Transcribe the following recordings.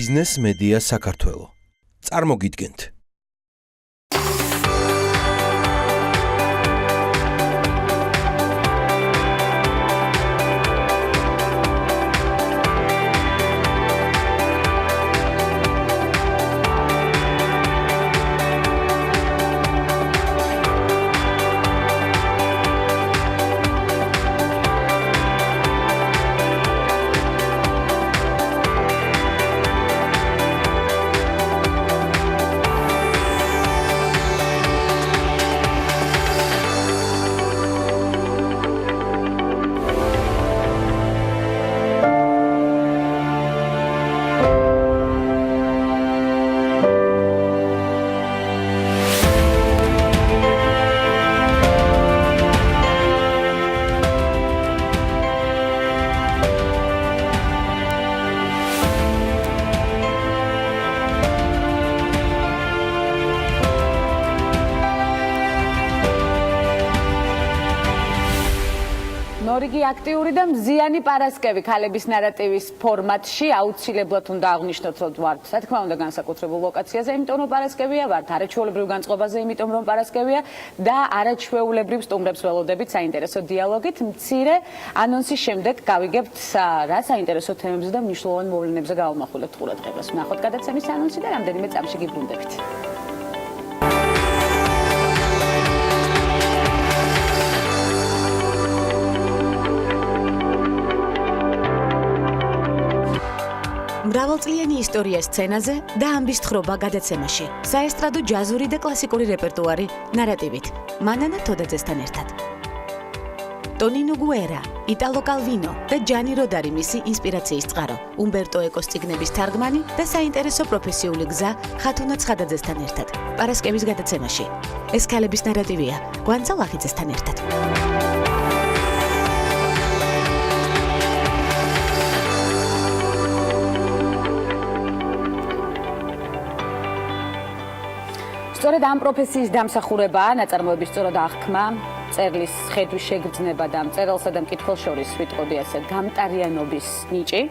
ბიზნეს მედია საქართველო. წარმოგიდგენთ. რიგი აქტიური და მზიანი პარასკევი ქალების ნარატივის ფორმატში აუცილებლად უნდა აღვნიშნოთ, რომ ვართ, რა თქმა უნდა, განსაკუთრებულ ლოკაციაზე, იმიტომ რომ პარასკევია, ვართ არაჩვეულებრივ განწყობაზე, იმიტომ რომ პარასკევია და არაჩვეულებრივ სტუმრებს ველოდებით საინტერესო დიალოგით. მცირე ანონსის შემდეგ გავიგებთ რა საინტერესო თემებზე და მნიშვნელოვან მოვლენებზე გავამახვილებთ ყურადღებას. ვნახოთ გადაცემის ანონსი და რამდენიმე წამში გიბრუნდებით. მრავალწლიანი ისტორია სცენაზე და ამბის თხრობა გადაცემაში. საესტრადო ჯაზური და კლასიკური რეპერტუარი ნარატივით. მანანა თოდაძესთან ერთად. ტონინო გუერა, იტალო კალვინო და ჯანი როდარი მისი ინსპირაციის წყარო. უმბერტო ეკოს წიგნების თარგმანი და საინტერესო პროფესიული გზა ხათუნა ცხადაძესთან ერთად. პარასკევის გადაცემაში. ეს ქალების ნარატივია. გვანცა ლახიძესთან ერთად. სწორედ ამ პროფესიის დამსახურებაა ნაწარმოების სწორად აღქმა, წერლის ხედვის შეგრძნება და მწერალსა და მკითხველს შორის ვიტყოდი ასე გამტარიანობის ნიჭი,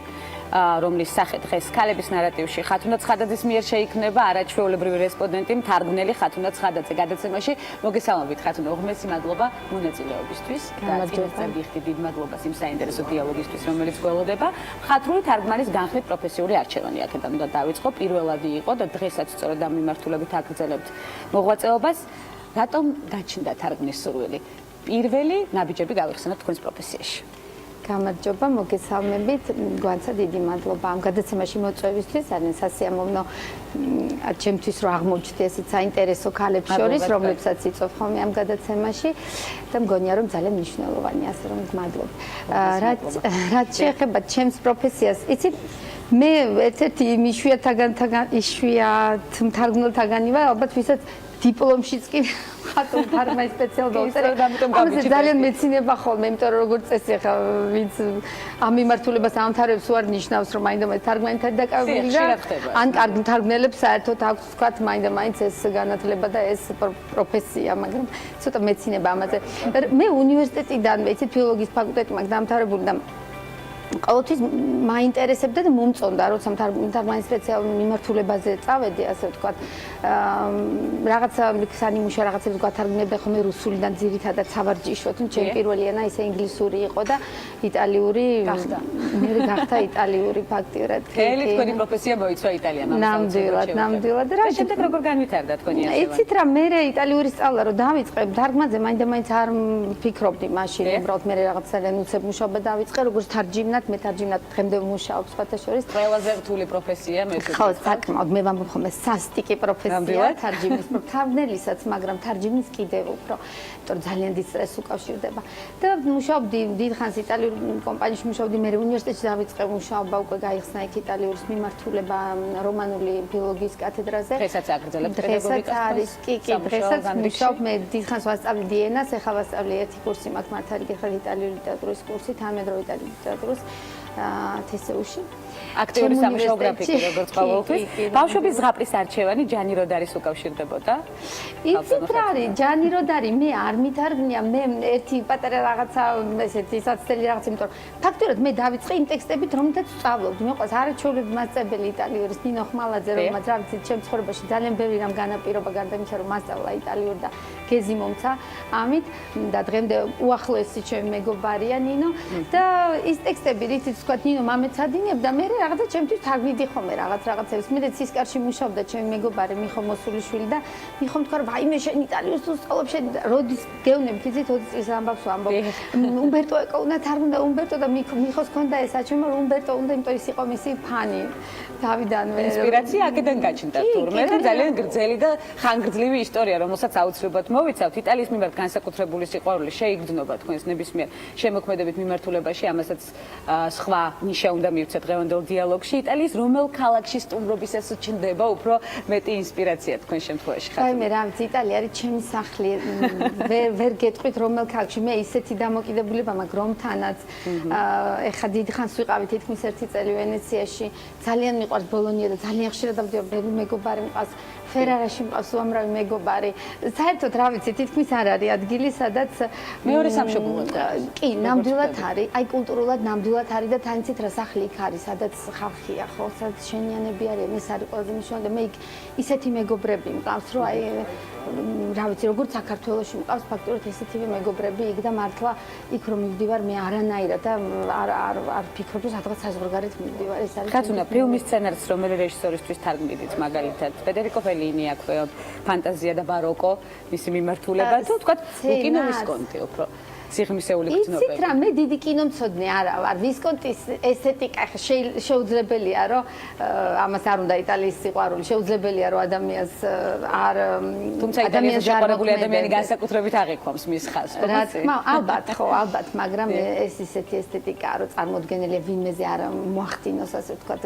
რომლის სახე დღეს ქალების ნარატივში ხათუნა ცხადაძის მიერ შეიქმნება არაჩვეულებრივი რესპონდენტი მთარგმნელი ხათუნა ცხადაძე. გადაცემაში მოგესალმებით ხათუნა, უღმესი მადლობა მონაწილეობისთვის და წინასწარ გიხდით დიდ მადლობას იმ საინტერესო დიალოგისთვის, რომელიც გველოდება. ხათრული თარგმანის განხილვის პროფესიული არჩევანი აქედან უნდა დავიწყო. პირველადი იყო და დღესაც სწორედ ამ მიმართულებით აგრძელებთ მოღვაწეობას. რატომ გაჩნდა თარგმნის სურვილი? პირველი ნაბიჯები გავიხსენოთ თქვენს პროფესიაში. გამარჯობა, მოგესალმებით. გვანცა დიდი მადლობა ამ გადაცემაში მოწვევისთვის. არის სასიამოვნო ჩემთვის რომ აღმოჩნდი ესეც საინტერესო ქალებს შორის, რომლებსაც იწვევ ხოლმე ამ გადაცემაში და მგონია რომ ძალიან მნიშვნელოვანია, ასე რომ მადლობ. რაც შეეხება ჩემს პროფესიას, იცით, მე ერთ-ერთი იშვიათ მთარგმნელთაგანი ვარ, ალბათ ვისაც დიპლომშიც კი ხათუნა თარგმანის სპეციალობაა. ამაზე ძალიან მეცინება ხოლმე, იმიტომ რომ როგორც წესი ხა ვინც ამ მიმართულებას ამთავრებს უარ ნიშნავს, რომ მაინდა მაინც თარგმანთან დაკავებული და ან კარგ მთარგმნელებს საერთოდ აქვს თქვათ მაინდა მაინც ეს განათლება და ეს პროფესია, მაგრამ ცოტა მეცინება ამაზე. მე უნივერსიტეტიდან ვიცით ფილოლოგიის ფაკულტეტი მაქვს დამთავრებული და ყოველთვის მაინტერესებდა და მომწონდა, როცა თარგმანის სპეციალურ მიმართულებაზე წავედი, ასე ვთქვათ, რაღაცა სანიმუშა რაღაცებს გვათარგმნებდა ხოლმე რუსულიდან ძირითადად სავარჯიშოდ, ჩემი პირველი ენა ისე ინგლისური იყო და იტალიური გახდა. მე გახდა იტალიური ფაქტიურად. მთელი თქვენი პროფესია მოიცვა იტალიამ. ნამდვილად. რა შემდეგ როგორ განვითარდა თქვენი ასევა? იცით რა, მე იტალიური სწავლა რო დავიწყე, თარგმანზე მაინდა-მაინც არ ვფიქრობდი მაშინ, უბრალოდ მე რაღაც ძალიან უცებ მუშაობა დავიწყე, როგორც თარჯიმნად მე თარჯიმნად დღემდე ვმუშაობ სხვათა შორის. ყველაზე რთული პროფესია მე თვითონ. ხო, საკმაოდ მე ვამბობ ხოლმე სასტიკი პროფესია თარჯიმის თარგმნელისაც, მაგრამ თარჯიმის კიდევ უფრო, იმიტომ რომ ძალიან დიდ სტრესს უკავშირდება. და მუშაობდი დიდხანს იტალიურ კომპანიაში მუშაობდი, მე უნივერსიტეტში დავიწყე მუშაობა, უკვე გაიხსნა იქ იტალიურის მიმართულება რომანული ფილოლოგიის კათედრაზე. დღესაც აგრძელებთ პედაგოგიკას? არის, კი, დღესაც მუშაობ, მე დიდხანს ვასწავლე ენას, ეხლა ვასწავლე ერთი კურსი მაქვს მართალი გეხარ იტალიური ლიტერატურის კურსი, თანამედროვე იტალიური ლიტერატურის. თესეუში. აქტიური სამუშაო გრაფიკი როგორც ყოველთვის. ბავშვობის ზღაპრის არჩევანი ჯანი როდარის უკავშირდებოდა. იცით რა არის, ჯანი როდარი მე არ მითარგმნია, მე ერთი პატარა რაღაცა ესეთი საცდელი რაღაც, იმიტომ ფაქტურად მე დავიწყე იმ ტექსტებით, რომელთაც ვსწავლობდი. მე ყავს არაჩვეულებრივი მასწავლებელი იტალიურის ნინო ხმალაძე, რომელმაც რა ვიცი, ჩემს ცხოვრებაში ძალიან ბევრი რამ განაპირობა გარდა იმისა, რომ მასწავლა იტალიური და გეზი მომცა ამით და დღემდე უახლოესი ჩემი მეგობარია ნინო და ის ტექსტები რითიც თქვა ნინო მამეცადინებდა მე რაღაცა ჩემთვის თარგმნიდი ხოლმე რაღაცებს. მე ცისკარში მუშაობდა ჩემი მეგობარი მიხო მოსულიშვილი და მიხომ თქვა რომ ვაიმე შენ იტალიურს ვსწავლობ შენ როდის გეუბნები თითით 20 წლის ამბავს ვამბობ. უმბერტო ეკო უნდა თარგმნა უმბერტო და მიხოს ჰქონდა ეს საჩვენო რომ უმბერტო უნდა იმიტომ ის იყო მისი ფანი. დავიდანვე ინსპირაცია აქედან გაჩნდა თურმე და ძალიან გრძელი და ხანგრძლივი ისტორია რომელსაც აუცილებლად მოვიცავთ. იტალიის მიმართ განსაკუთრებული სიყვარული შეიგრძნობა თქვენს ნებისმიერ შემოქმედებით მიმართულებაში, ამასაც სხვა ნიშა უნდა მივცეთ დღევანდელ დიალოგში. იტალიის რომელ ქალაქში სტუმრობისას ჩნდება უფრო მეტი ინსპირაცია თქვენ შემთხვევაში? აი მე რა ვიცი, იტალია არის ჩემი სახლი. ვერ გეტყვით რომელ ქალაქში. მე ისეთი დამოკიდებულება მაქვს რომთანაც. ეხლა დიდი ხანს ვიყავი თითქმის 1 წელი ვენეციაში. ძალიან მიყვარს ბოლონია და ძალიან ხშირად დავდივარ, მეგობარი მყავს. ფერარაში მყავს უამრავი მეგობარი. საერთოდ რა ვიცი, თითქმის არ არის ადგილი, სადაც მეორე სამშობლოა. კი, ნამდვილად არის. აი კულტურულად ნამდვილად არის და თან იცით რა სახლი იქ არის, სადაც ხალხია, ხო, სადაც შენიანები არიან, ეს არის ყველაზე მნიშვნელოვანი და მე იქ ისეთი მეგობრები მყავს, რომ აი რა ვიცი, როგორც საქართველოში მყავს ფაქტობრივად ესეთივე მეგობრები იქ და მართლა იქ რომ მივდივარ მე არანაირად და არ ფიქრობ რომ სადღაც საზღვარგარეთ მივდივარ. ეს არის კაცუნა ფილმის სცენარს რომელი რეჟისორისთვის თარგმნით მაგალითად? ფედერიკო ფელინი აქვს ფანტაზია და ბაროკო მისი მიმართულება თუ თქვა კინო ვისკონტი უფრო სიღრმისეული გრძნობები. იცით რა, მე დიდი კინომცოდნე არა ვარ. ვისკონტის ესთეტიკა შეუძლებელია, რომ ამას არ უნდა იტალიის სიყვარული, შეუძლებელია, რომ ადამიანს არ თუმცა იტალიის შეყვარებული ადამიანი განსაკუთრებით აღიქვამს მის ხაზს, ხო? რა თქმა უნდა, ალბათ, ხო, ალბათ, მაგრამ ეს ისეთი ესთეტიკაა, რომ წარმოუდგენელია ვინმეზე არ მოახდინოს, ასე ვთქვათ,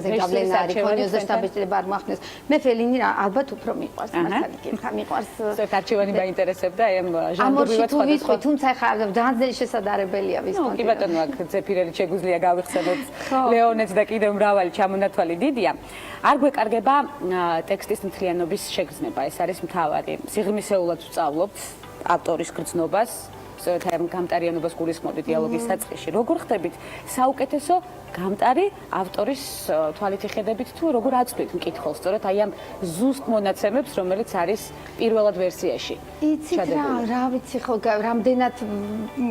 ზეგავლენა არის, კონიოზე შტაბეჭდილება არ მოახდინოს. მე ფელინი რა, ალბათ უფრო მიყვარს, მასალი კითხა, მიყვარს. ზოგადად არჩევანი მაინტერესებდა, აი ამ ჟანრებრივად სხვადასხვა. თუმცა ხა ძალიან შესაძლებელია ვისკონტი. კი ბატონო, აქ ზეფირელი შეგვიძლია გავიხსენოთ ლეონეც და კიდევ მრავალი ჩამონათვალი დიდია. არ გვეკარგება ტექსტის მთლიანობის შეგრძნება, ეს არის მთავარი. სიღრმისეულად ვსწავლობთ ავტორის გრძნობას, სწორედ ამ გამტარიანობას გულისხმობთ დიალოგის საწყისში. როგორ ხდებით საუკეთესო გამტარი ავტორის თვალით იხედებით თუ როგორ აწვდით მკითხველს სწორედ აი ამ ზუსტ მონაცემებს, რომელიც არის პირველად ვერსიაში. იცით რა ვიცი ხო, რამდენად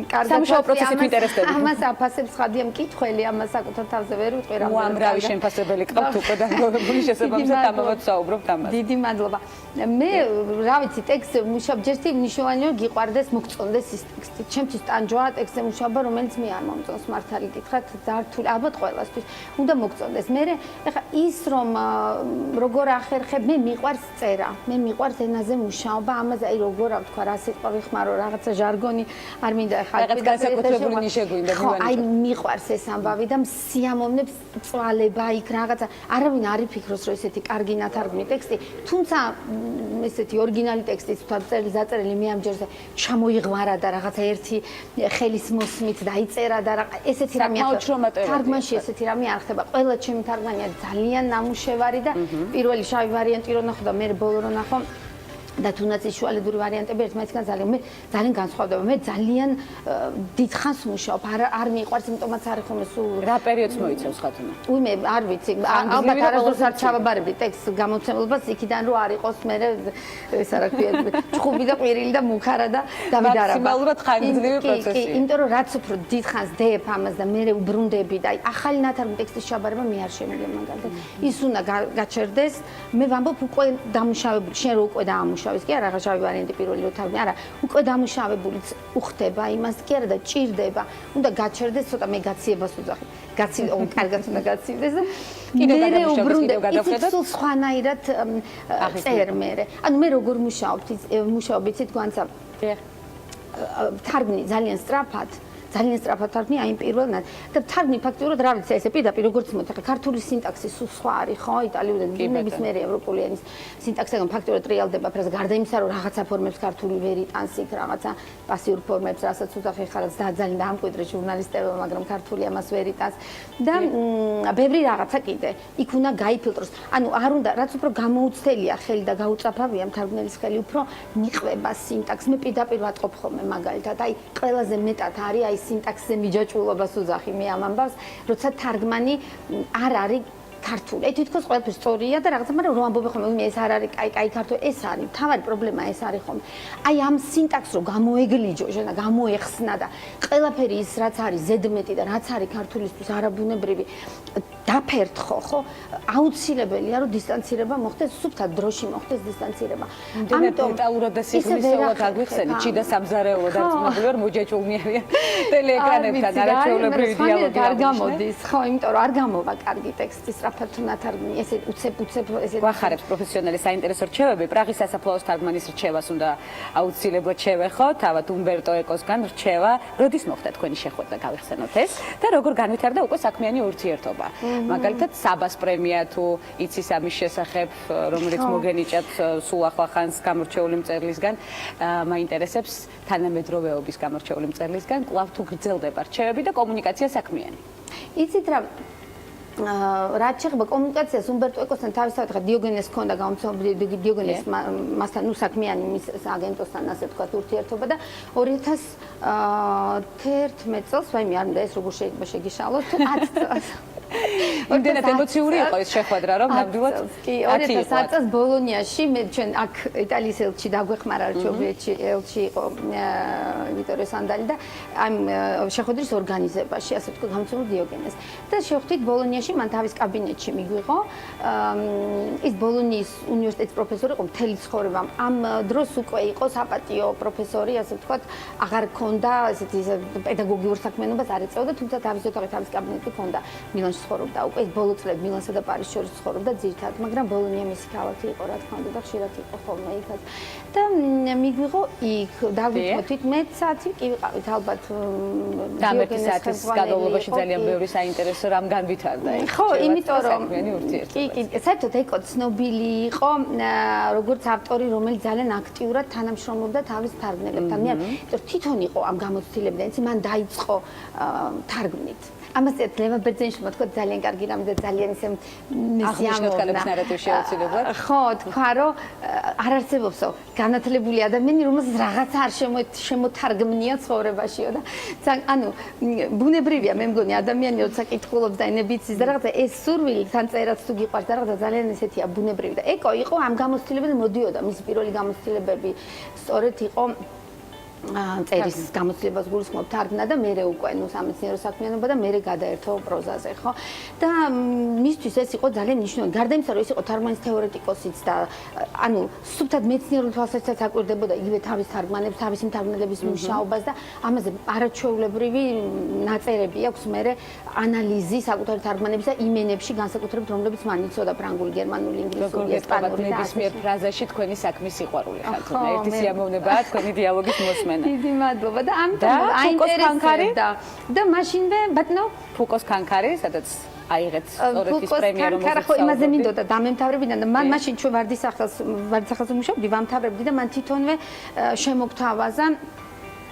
კარგად სამუშაო პროცესით ვინტერესდებით. ამას აფასებს ხადია მკითხველი, ამას საკუთარ თავზე ვერ ვიტყვი რა. უამრავი შემფასებელი ყავთ უკვე და მოგებული შესაბამისად ამავე ვსაუბრობთ ამას. დიდი მადლობა. მე რა ვიცი, ტექსტზე მუშაობ, ჯერთი მნიშვნელოვანია რომ გიყვარდეს, მოგწონდეს ის ტექსტი. ჩემთვის ტანჯვაა ტექსტზე მუშაობა, რომელიც მე არ მომწონს მართალი გითხრათ, ძართული ალბათ ყველასთვის უნდა მოგწონდეს. მე ეხა ის რომ როგორ ახერხებ, მე მიყვარს წერა, მე მიყვარს ენაზე მუშაობა, ამაზე აი როგორ რა ვთქვა, რა სიტყვა ვიხმარო, რაღაცა ჟარგონი არ მინდა ეხა რაღაც განსაკუთრებული ნიშე გვინდა მივანიჭო. აი მიყვარს ეს ამბავი და სიამოვნებს წვალება იქ რაღაცა. არავინ არ იფიქროს რომ ესეთი კარგი ნათარგმნი ტექსტი, თუმცა ესეთი ორიგინალი ტექსტის წერილი დაწერილი მე ამჯერზე ჩამოიღვარა და რაღაცა ერთი ხელის მოსმით დაიწერა და ესეთი რამე თარგმანში ესეთი რამე არ ხდება. ყველა ჩემი თარგმანი არის ძალიან ნამუშევარი და პირველი შავი ვარიანტი რო ნახო და მე ბოლო რო ნახო და თუნდაც ის შუალედური ვარიანტები ერთმანეთისგან ძალიან განსხვავდება. მე ძალიან დიდხანს მუშაობ, არ მიყვარს, იმიტომაც არის ხოლმე სულ რა პერიოდს მოიცავს ხათუნა? უიმე არ ვიცი, ალბათ არასდროს არ ჩავაბარებდი ტექსტ გამოცემლობას იქიდან რომ არ იყოს მე ეს რა ქვია ჩხუბი და ყვირილი და მუქარა და დავიდარაბა. მაქსიმალურად ხანგრძლივი პროცესი. კი, იმიტომ რომ რაც უფრო დიდხანს დებ ამას და მე უბრუნდები და ახალი ნათარგმნი ტექსტის ჩაბარება მე არ შემიძლია მაგალითად. ის უნდა გაჩერდეს, მე ვამბობ უკვე დამუშავებული, შენ რო უკვე დაამუშავე ის კი არა რაღაც შავი ვარიანტი პირველი რო თავი არა უკვე დამუშავებულიც უხდება იმას კი არა და ჭირდება უნდა გაჩერდეს ცოტა მე გაციებას ვუძახი კარგად უნდა გაცივდეს და მე უბრუნდე ის სულ სხვანაირად წერ მე ანუ მე როგორ მუშაობთ იცით გვანცა თარგმნი ძალიან სწრაფად ძალიან სწრაფად თარგმნი აი პირველად და თარგმნი ფაქტიურად რა ვიცი ესე პირდაპირ როგორც მოდი ხა ქართული სინტაქსი სულ სხვა არის ხო იტალიურად ნებისმიერი ევროპული ენის სინტაქსიდან ფაქტიურად ტრიალდება ფრაზა გარდა იმისა რომ რაღაცა ფორმებს ქართული ვერ იტანს იქ რაღაცა პასიურ ფორმებს რასაც უძახი ხარაც ძალიან დაამკვიდრე ჟურნალისტებმა მაგრამ ქართული ამას ვერ იტანს და ბევრი რაღაცა კიდე იქ უნდა გაიფილტროს ანუ არ უნდა რაც უფრო გამოუცდელია ხელი და გაუწაფავია მთარგმნელის ხელი უფრო მიყვება სინტაქსს მე პირდაპირ ვატყობ ხოლმე მაგალითად აი ყველაზე მეტად არის აი სინტაქსზე მიჯაჭვულობას უძახი მე ამ ამბავს როცა თარგმანი არ არის ქართული. აი თითქოს ყველაფერი სწორია და რაღაცა, მაგრამ რომ ამბობი ხოლმე, მე ეს არ არის, კაი ქართული, ეს არის. თავარი პრობლემა ეს არის ხოლმე. აი ამ სინტაქსს რომ გამოეგლიჯო და გამოეხსნა და ყველაფერი ის რაც არის ზედმეტი და რაც არის ქართულისთვის არაბუნებრივი დაფერთხო, ხო? აუცილებელია რომ დისტანცირება მოხდეს, სუფთად დროში მოხდეს დისტანცირება. ამიტომ დეტალურად და სიგრძისეულად აგვიხსენით, ჩიდა სამზარეულო დარწმუნებული ვარ მოჯაჭვულნი ტელეეკრანებთან არაჩვეულებრივი დიალოგი არ გამოდის, ხო, იმიტომ რომ არ გამოვა კარგი ტექსტი, სწრაფად ნათარგმნი, ესე უცებ ესე გვახარებს პროფესიონალი საინტერესო რჩევები, პრაღის სასაფლაოს თარგმანის რჩევას უნდა აუცილებლად შევეხო, თავად უმბერტო ეკოსგან რჩევა, როდის მოხდა თქვენი შეხვედრა გავიხსენოთ ეს და როგორ განვითარდა უკვე საქმიანი ურთიერთობა. მაგალითად საბას პრემია თუ იცის ამის შესახებ, რომელიც მოგენიჭათ სულ ახლახანს გამორჩეული მწერლისგან, მაინტერესებს თანამედროვეობის გამორჩეული მწერლისგან, კვლავ თუ გრძელდება რჩევები და კომუნიკაცია საქმიანი. იცით რა რაც შეეხება კომუნიკაციას უმბერტო ეკოსთან თავისთავად ხა დიოგენეს ჰქონდა გამომცემლობი დიოგენეს მასთან ნუ საქმიანი მის აგენტოსთან ასე ვთქვათ ურთიერთობა და 2011 წელს ვაიმე არ უნდა ეს როგორ შეიძლება შეგიშალოს თუ 10 წელს იმდენად ემოციური იყო ეს შეხვედრა რომ ნამდვილად კი 2010 წელს ბოლონიაში მე ჩვენ აქ იტალიის ელჩი დაგვეხმარა არჩევნებში ელჩი იყო ვიტორე სანდალი და ამ შეხვედრის ორგანიზებაში ასე ვთქვათ გამომცემლობ დიოგენეს და შევხვდით ბოლონიაში მან თავის კაბინეტში მიგვიღო ის ბოლონიის უნივერსიტეტის პროფესორი იყო მთელი ცხოვრება ამ დროს უკვე იყო საპატიო პროფესორი ასე ვთქვათ აღარ ქონდა ესეთი პედაგოგიურ საქმიანობას არ ეწეოდა თუმცა თავის კაბინეტი ქონდა მილანში ცხოვრობდა უკვე ეს ბოლო წლები მილანსა და პარიზს შორის ცხოვრობდა ძირითადად მაგრამ ბოლონია მისი ქალაქი იყო რა თქმა უნდა და ხშირად იყო ხოლმე იქაც და მიგვიღო იქ დაგვიწოდით მე საათი კი ვიყავით ალბათ დამეტი საათის განმავლობაში ძალიან ბევრი საინტერესო რამ განვითარდა იქ ხო იმიტომ რომ კი საერთოდ ეკო ცნობილი იყო როგორც ავტორი რომელიც ძალიან აქტიურად თანამშრომლობდა თავის თარგმნელებთან მე თვითონ იყო ამ გამოცდილებიდან იცი მან დაიწყო თარგმნით ამას ძლევა ბერძენიშმა თქვა ძალიან კარგი რამ და ძალიან ისე აღნიშნოთ ქალების ნარატივში აუცილებლად ხო თქვა რომ არ არსებობსო განათლებული ადამიანი რომელსაც რაღაცა არ შემოთარგმნია ცხოვრებაშიო და ანუ ბუნებრივია მე მგონი ადამიანი როცა კითხულობს და ენები იცის და რაღაცა ეს სურვილი თან წერაც თუ გიყვარს და რაღაცა ძალიან ესეთია ბუნებრივი და ეკო იყო ამ გამოცდილებიდან მოდიოდა მისი პირველი გამოცდილებები სწორედ იყო წერის გამოცდილებას გულისხმობ თარგმნა და მე უკვე ნუ სამეცნიერო საქმიანობა და მე გადაერთო პროზაზე ხო და მისთვის ეს იყო ძალიან მნიშვნელოვანი გარდა იმისა რომ ეს იყო თარგმანის თეორეტიკოსიც და ანუ სუფთად მეცნიერულ თვალსაზრისით აკვირდებოდა იგივე თავის თარგმანებს თავის მთარგმნელების მუშაობას და ამაზე არაჩვეულებრივი ნაწერები აქვს მე ანალიზი საკუთარი თარგმანების და იმენებში განსაკუთრებით რომლებიც მან იცოდა ფრანგული გერმანული ინგლისური ესპანური და ნებისმიერ ფრაზაში თქვენი საქმის სიყვარული ხალხო ერთი სიამოვნებაა თქვენი დიალოგის მოსმენა დიდი მადლობა და ამიტომ აინტერესებდა და მაშინვე ბატონო ფუკოს ქანქარი სადაც აიღეთ სწორედ ის პრემია რომელზეც ხო იმაზე მინდოდა დამემთავრებიდან და მან მაშინ ჩვენ ვარდისახლოს ვმუშაობდი ვამთავრებდი და მან თვითონვე შემოგთავაზა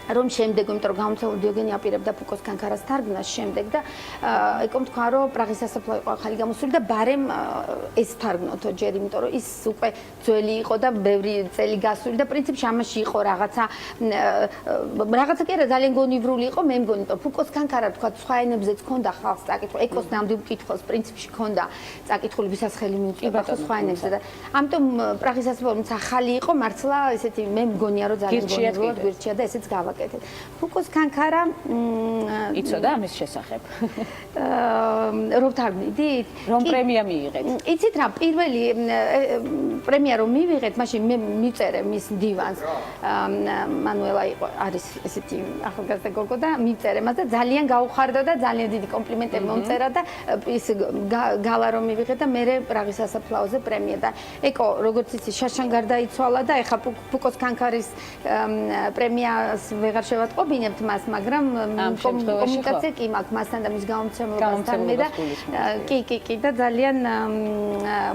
რომ შემდეგ იმიტომ რომ გამომცემლობ დიოგენი აპირებდა ფუკოს ქანქარას თარგმნას შემდეგ და ეკომ თქვა რომ პრაღის სასაფლაო იყო ახალი გამოსული და ბარემ ეს თარგმნოთო ჯერ იმიტომ რომ ის უკვე ძველი იყო და ბევრი წელი გასული და პრინციპში ამაში იყო რაღაცა კი არა ძალიან გონივრული იყო მე მგონი რომ ფუკოს ქანქარა თქვა სხვა ენებზეც ქონდა ხალხს წაკითხვა ეკოს ნამდვილ კითხავს პრინციპში ქონდა წაკითხული ვისაც ხელი მიუწვება ხო სხვა ენებზე და ამიტომ პრაღის სასაფლაო ახალი იყო მართლა ესეთი მე მგონია რომ ძალიან გონივრულად გვირჩია და ესეც გავა ფუკოს ქანქარა იცოდა ამის შესახებ რომ თარგმნიდით რომ პრემია მიიღეთ იცით რა პირველი პრემია რომ მივიღეთ მაშინ მე მიწერე მის დივანს მანუელა იყო არის ესეთი ახალგაზრდა გოგო და მიწერე მას და ძალიან გაუხარდა და ძალიან დიდი კომპლიმენტები მომწერა და ის გალა რომ მივიღეთ და მე პრაღის სასაფლაოზე პრემია და ეკო როგორც იცი შაშან გარდაიცვალა და ეხა ფუკოს ქანქარის პრემიას ვეღარ შევატყობინებთ მას, მაგრამ კომუნიკაცია კი მაქვს მასთან და მის გამომცემლობასთან მე და კი და ძალიან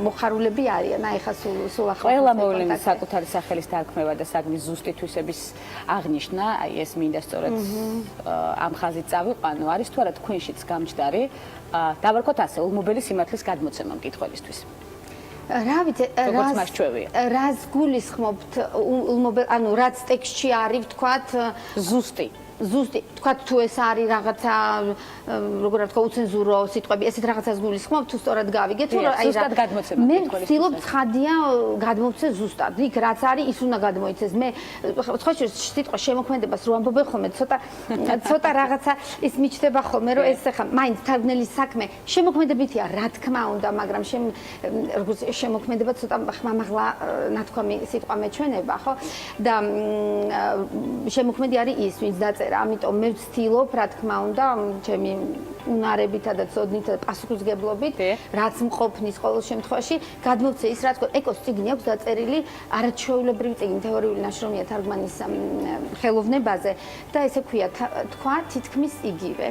მოხარულები არიან. აი ხა სულ ახლა ყველა მოვლენის საკუთარი სახელის დარქმევა და საგნის ზუსტი თვისების აღნიშნა, აი ეს მინდა სწორედ ამ ხაზით წავიყვანო. არის თუ არა თქვენშიც გამჯდარი დავარქოთ ასე ულმობელი სიმართლის გადმოცემა მკითხველისთვის. რა ვიცი, რას გულისხმობთ ანუ რაც ტექსტში არის ვთქვათ ზუსტი თქვათ თუ ეს არის რაღაცა როგორ ვთქვა უცენზურო სიტყვები ესეთ რაღაცას გულისხმობთ თუ სწორად გავიგეთ თუ აი ზუსტად გადმოცემა მე ვცდილობ ცხადია გადმოვცე ზუსტად იქ რაც არის ის უნდა გადმოიცეს მე სხვა სიტყვა შემოქმედებას რო ამბობენ ხოლმე ცოტა რაღაცა ის მიჩნდება ხოლმე რომ ეს ხა მაინც თარგმნელის საქმე შემოქმედებითია რა თქმა უნდა მაგრამ როგორც შემოქმედება ცოტა ხმამაღლა ნათქვამი სიტყვა მეჩვენება ხო და შემოქმედი არის ის ვინც დაწერა ამიტომ მე ვცდილობ რა თქმა უნდა ჩემი უნარებითა და ცოდნითა და პასუხისგებლობით რაც მყოფნის ყოველ შემთხვევაში გადმოვცე ის რაც ეკოს წიგნი აქვს დაწერილი არაჩვეულებრივი წიგნი თეორიული ნაშრომია თარგმანის ხელოვნებაზე და ესე ქვია თქვა თითქმის იგივე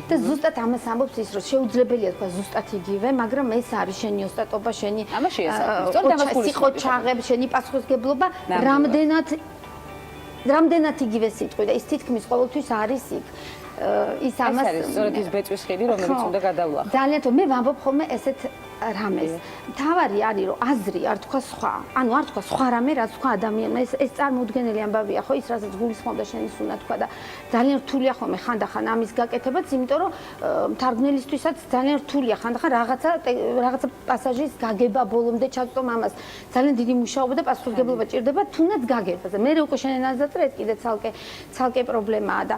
და ზუსტად ამას ამბობს ის რომ შეუძლებელია თქვა ზუსტად იგივე მაგრამ ეს არის შენი ოსტატობა შენი სიყოჩაღე შენი პასუხისგებლობა რამდენად იგივე სიტყვი და ის თითქმის ყოველთვის არის იქ ის ამას არის სწორედ ის ბეწვის ხიდი რომელიც უნდა გადავლახო ძალიან თო მე ვამბობ ხოლმე ესეთ რამეს თავარი არის რომ აზრი არ თქვა სხვა ანუ არ თქვა სხვა რამე რაც თქვა ადამიანმა ეს წარმოუდგენელი ამბავია ხო ის რასაც გულისხმობდა შენის უნდა თქვა და ძალიან რთულია ხოლმე ხანდახან ამის გაკეთებაც იმიტომ რომ თარგმნელისთვისაც ძალიან რთულია ხანდახან რაღაცა პასაჟის გაგება ბოლომდე ჩაწვდომ ამას ძალიან დიდი მუშაობა და პასუხისმგებლობა ჭირდება თუნდაც გაგებაზე მე უკვე შენ ენაზე დაწერე ეს კიდე ცალკე პრობლემაა და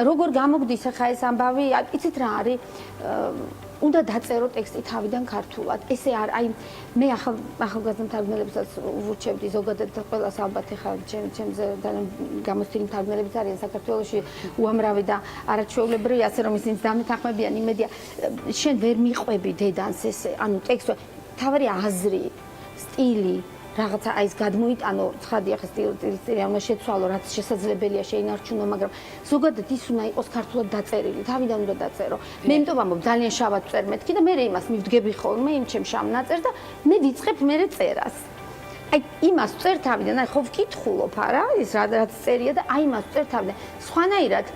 როგორ გამოგდის ახლა ეს ამბავი იცით რა არის უნდა დაწერო ტექსტი თავიდან ქართულად. ესე არ აი მე ახალგაზრდა მთარგმნელებსაც ვურჩევდი ზოგადად ყველას ალბათ ეხლა ჩემზე ძალიან გამოცდილი მთარგმნელებიც არიან საქართველოში უამრავი და არაჩვეულებრივი ასე რომ ისინი დამეთანხმებიან იმედია შენ ვერ მიყვები დედანს ესე ანუ ტექსტი თავარი აზრი სტილი რაღაცა აი ეს გადმოიტანო ცხადია ხა სტილი უნდა შეცვალო რაც შესაძლებელია შეინარჩუნო მაგრამ ზოგადად ის უნდა იყოს ქართულად დაწერილი თავიდან უნდა დაწერო მე იმიტომ ვამბობ ძალიან შავად წერ მეთქი და მე იმას მივდგები ხოლმე იმ ჩემ შავ ნაწერს და მე ვიწყებ მე წერას აი იმას წერ თავიდან აი ხო ვკითხულობ არა ის რაც წერია და აი იმას წერ თავიდან სხვანაირად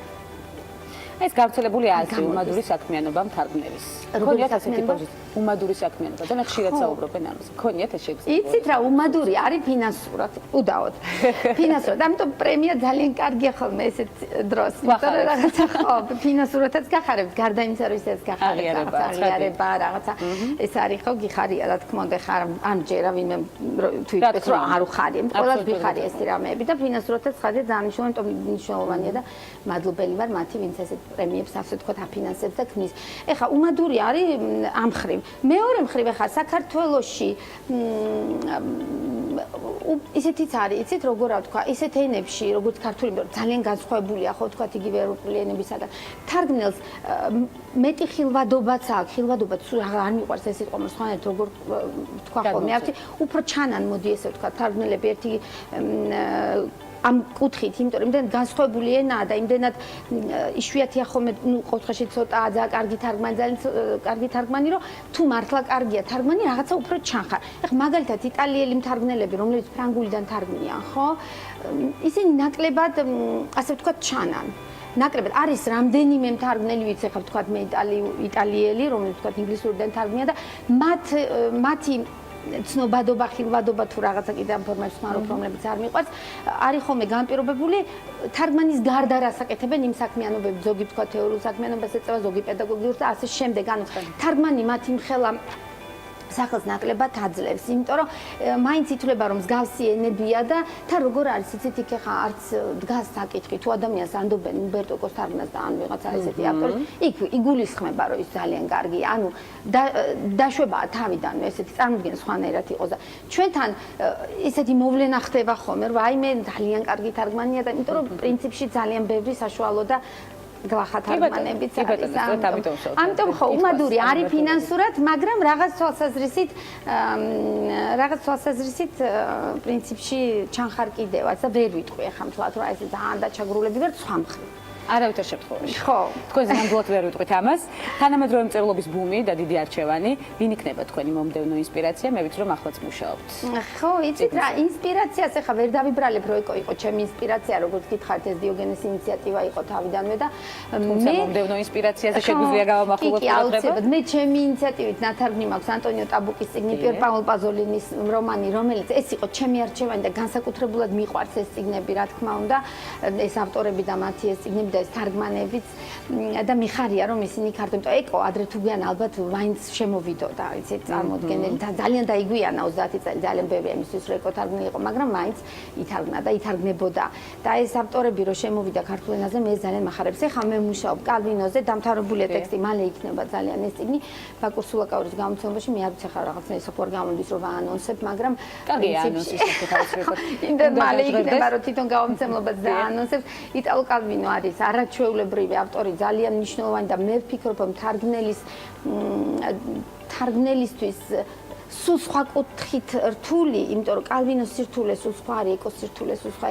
ეს გავრცელებული აზრი უმადური საქმიანობა მთარგმნელის. ქონიათ ასეთი პოზიცია უმადური საქმიანობა და მე ხშირად საუბრობენ ამაზე. ქონიათ ეს შეგრძნება. იცით რა უმადური არის ფინანსურად, უდაოდ. ფინანსურად, ამიტომ პრემია ძალიან კარგია ხოლმე ესეთ დროს. იმიტომ რომ რაღაცა ხო, ფინანსურადაც გახარებთ, გარდა იმისა რომ ისეც გახარებთ, აღიარება, რაღაცა ეს არის ხო გიხარია, რა თქმა უნდა, ხარ ან ჯერა ვინმე თვითონ რომ არ უხარია. ყველას გიხარია ეს რამეები და ფინანსურადაც ხარია ძალიან მნიშვნელოვანია და მადლობელი ვარ მათი ვინც ესეთ პრემიებს ასე თქვა აფინანსებს და ქმნის. ეხა უმადური არის ამ ხრივ. მეორე მხრივ ეხა საქართველოში ისეთიც არის, იცით როგორ ვთქვა, ისეთ ენებში, როგორც ქართული, ძალიან განსხვავებულია, ხო ვთქვა, იგივე ევროპული ენებისაგან. თარგმნელს მეტი ხილვადობაც აქვს, ხილვადობაც არ მიყვარს ეს სიტყვა, სხვანაირად როგორ ვთქვა ხოლმე, ავთი, უფრო ჩანან მოდი ესე ვთქვა, თარგმნელები ერთი ამ კუთხით, იმიტომ რომ იმდენად განსხვავებული ენაა და იმდენად იშვიათია ხოლმე, ნუ ყოველდღეში ცოტაა ძალიან კარგი თარგმანი, ძალიან კარგი თარგმანი, რომ თუ მართლა კარგია თარგმანი, რაღაცა უფრო ჩანხარ. ეხლა მაგალითად იტალიელი მთარგმნელები, რომლებიც ფრანგულიდან თარგმნიან, ხო? ისინი ნაკლებად, ასე ვთქვათ, ჩანან. ნაკლებად არის რამდენიმე მთარგმნელი, ვიც ეხლა ვთქვათ მე იტალიელი, რომლებიც ვთქვათ ინგლისურიდან თარგმნიან და მათი ცნობადობა, ხილვადობა თუ რაღაცა კიდე ამ ფორმებში ხმარობ, რომლებიც არ მიყვარს, არის ხოლმე განპირობებული თარგმანის გარდა რას აკეთებენ იმ საქმიანობებს, ზოგი თქვა თეორიულ საქმიანობას ეწევა, ზოგი პედაგოგიურ და ასე შემდეგ. ანუ თარგმანი მათი მხელა სახელს ნაკლებად აძლევს, იმიტომ რომ მაინც ითვლება რომ მსგავსი ენებია და თან როგორ არის იცით იქ ხა არც დგას საკითხი თუ ადამიანს ანდობენ უმბერტო ეკოს თარგმნას და ან ვიღაცა ესეთი ავტორი იქ იგულისხმება რომ ის ძალიან კარგია ანუ დაშვებაა თავიდანვე ესეთი წარმოდგენა სხვანაირად იყოს და ჩვენთან ესეთი მოვლენა ხდება ხოლმე რომ აი მე ძალიან კარგი თარგმანია და იმიტომ რომ პრინციპში ძალიან ბევრი საშუალო და გლახათარმანებიც არის. ამიტომ ხო უმადური არის ფინანსურად, მაგრამ რაღაც თვალსაზრისით პრინციპში ჩანხარ კიდევაც და ვერ ვიტყვი ახლა მთლად რა ეს ძალიან დაჩაგრულები ვარ სხვა მხრივ. არავითარ შემთხვევაში. ხო. თქვენ ნამდვილად ვერ ვიტყვით ამას. თანამედროვე მწერლობის ბუმი და დიდი არჩევანი, ვინ იქნება თქვენი მომდევნო ინსპირაცია? მე ვიცი რომ ახლაც მუშაობთ. ხო, იცით რა, ინსპირაციას ახლა ვერ დავიბრალებ, რო იყო ჩემი ინსპირაცია, როგორც გითხარით, ეს დიოგენეს ინიციატივა იყო თავიდანვე და მე მომდევნო ინსპირაციაზე შეგვიძლია გავამახვილოთ ყურადღება. მე ჩემი ინიციატივით ნათარგმნი მაქვს ანტონიო ტაბუკის წიგნი, პიერ პაულ პაზოლინის რომანი, რომელიც ეს იყო ჩემი არჩევანი და განსაკუთრებულად მიყვარს ეს წიგნები, რა თქმა უნდა, ეს ავტორები და მათი ეს წიგნები ეს თარგმანებიც და მიხარია რომ ისინი ქართულ ეკო ადრე თუ გვიან ალბათ მაინც შემოვიდოდა იცით წარმოდგენელი და ძალიან დაიგვიანა 30 წელი ძალიან ბევრი ამისთვის რომ ეკო თარგმნილი იყო მაგრამ მაინც ითარგმნა და ითარგმნებოდა და ეს ავტორები რომ შემოვიდა ქართულ ენაზე მე ძალიან მახარებს ეხლა მე მუშაობ კალვინოზე დამთავრებულია ტექსტი მალე იქნება ძალიან ეს წიგნი ბაკურ სულაკაურის გამოცემაში მე არ ვიცი ხარ რაღაცა ის ოქარ გამოდის რომ აანონსებ მაგრამ კარგი ანონსის ხალხს იმდენ მალე იქნება რომ თვითონ გამოცემლობაც დაანონსებს იტალო კალვინო არის არაჩვეულებრივი ავტორი ძალიან მნიშვნელოვანი და მე ვფიქრობ რომ თარგმნელისთვის სულ სხვა კუთხით რთული, იმიტომ რომ კალვინოს სირთულე სულ სხვა არის, ეკოს სირთულე სულ სხვა,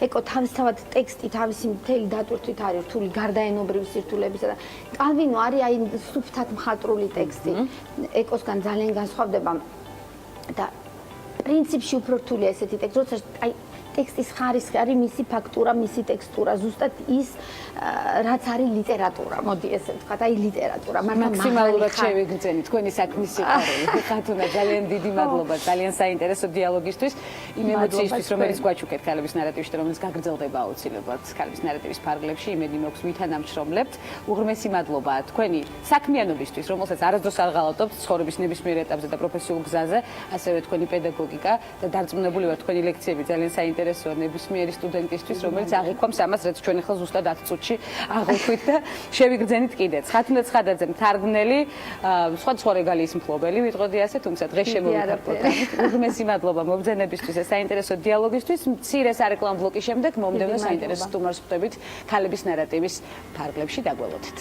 ეკო თავისთავად ტექსტი თავისი მთელი დატვირთვით არის რთული გარდაენობრივი სირთულებისა და კალვინო არის აი სუფთად მხატვრული ტექსტი. ეკოსგან ძალიან განსხვავდება და პრინციპში უფრო რთულია ესეთი ტექსტი, როცა აი ტექსტის ხარისხი არის მისი ფაქტურა, მისი ტექსტურა, ზუსტად ის რაც არის ლიტერატურა. მოდი ესე ვთქვათ, აი ლიტერატურა, მაგრამ მაქსიმალურად შევიგრძენით თქვენი საქმის სიყვარული. ხათუნა ძალიან დიდი მადლობა, ძალიან საინტერესო დიალოგისთვის, იმ ემოციისთვის, რომელიც გვაჩუქეთ ქალების ნარატივში, რომელიც გაგრძელდება აუცილებლად ქალების ნარატივის ფარგლებში, იმედი მაქვს ვითანამშრომლებთ. უღრმესი მადლობა თქვენი საქმიანობისთვის, რომელსაც არასდროს არ ღალატობთ ცხოვრების ნებისმიერ ეტაპზე და პროფესიულ გზაზე, ასევე თქვენი პედაგოგიკა და დარწმუნებული ვარ თქვენი ლექციები ძალიან საინტერესოა ნებისმიერი სტუდენტისთვის, რომელიც აღიქვამს ამას, რაც ჩვენ ახლა ზუსტად 10 წუთში აღვიქვით და შევიგრძენით კიდეც. ხათუნა ცხადაძე მთარგმნელი, სხვა რეგალიის მფლობელი, ვიტყოდი ასე, თუმცა დღეს შემოვიყვეთ. უღრმესი მადლობა მობრძანებისთვის და საინტერესო დიალოგისთვის. მცირე სარეკლამო ბლოკის შემდეგ მომდევნო საინტერესო სტუმარს ვხვდებით ქალების ნარატივის ფარგლებში დაგველოდით.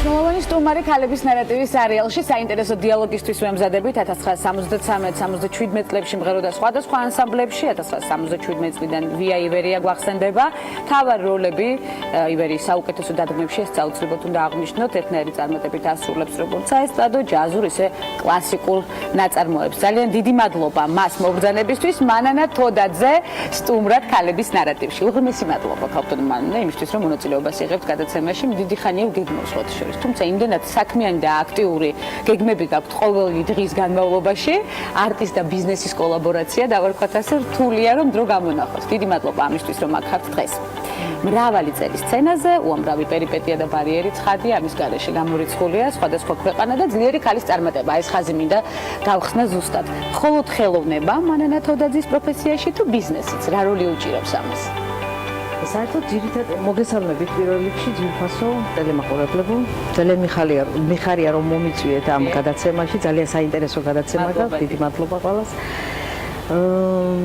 მნიშვნელოვანი სტუმარი ქალების ნარატივის სერიალში საინტერესო დიალოგისთვის ვემზადებით 1973-77 წლებში მღეროდა სხვადასხვა ანსამბლებში 1977 წლიდან ვია ივერია გვახსენდება თავარ როლები ივერიის საუკეთესო დადგმებში ეს საუცილებლად უნდა აღნიშნოთ ეთნაირი წარმატებით ასრულებს როგორც საესტრადო ჯაზურ ისე კლასიკურ ნაწარმოებს ძალიან დიდი მადლობა მას მობრძანებისთვის მანანა თოდაძე სტუმრად ქალების ნარატივში უღრმესი მადლობა ქალბატონ მანანა იმისთვის რომ მონაწილეობას იღებთ გადაცემაში დიდი ხანია ვგეგმავს შორის თუმცა იმდენად საქმიანი და აქტიური გეგმები გაქვთ ყოველი დღის განმავლობაში არტის და ბიზნესის კოლაბორაცია დავარქვათ ასე რთულია რომ დრო გამონახოს დიდი მადლობა ამისთვის რომ აქ ხართ დღეს მრავალი წელი სცენაზე უამრავი პერიპეტია და ბარიერი ცხადი ამის გარეშე გამორიცხულია სხვადასხვა ქვეყანა და ძლიერი ქალის წარმატება ეს ხაზი მინდა გავხსნა ზუსტად მხოლოდ ხელოვნება მანანა თოდაძის პროფესიაში თუ ბიზნესიც რა როლი უჭირავს ამას საერთოდ ძირითადად მოგესალმებით პირველ რიგში ძვირფასო ტელემაყურებლებო ძალიან მიხარია რომ მომიწვიეთ ამ გადაცემაში ძალიან საინტერესო გადაცემა გაქვთ დიდი მადლობა ყველას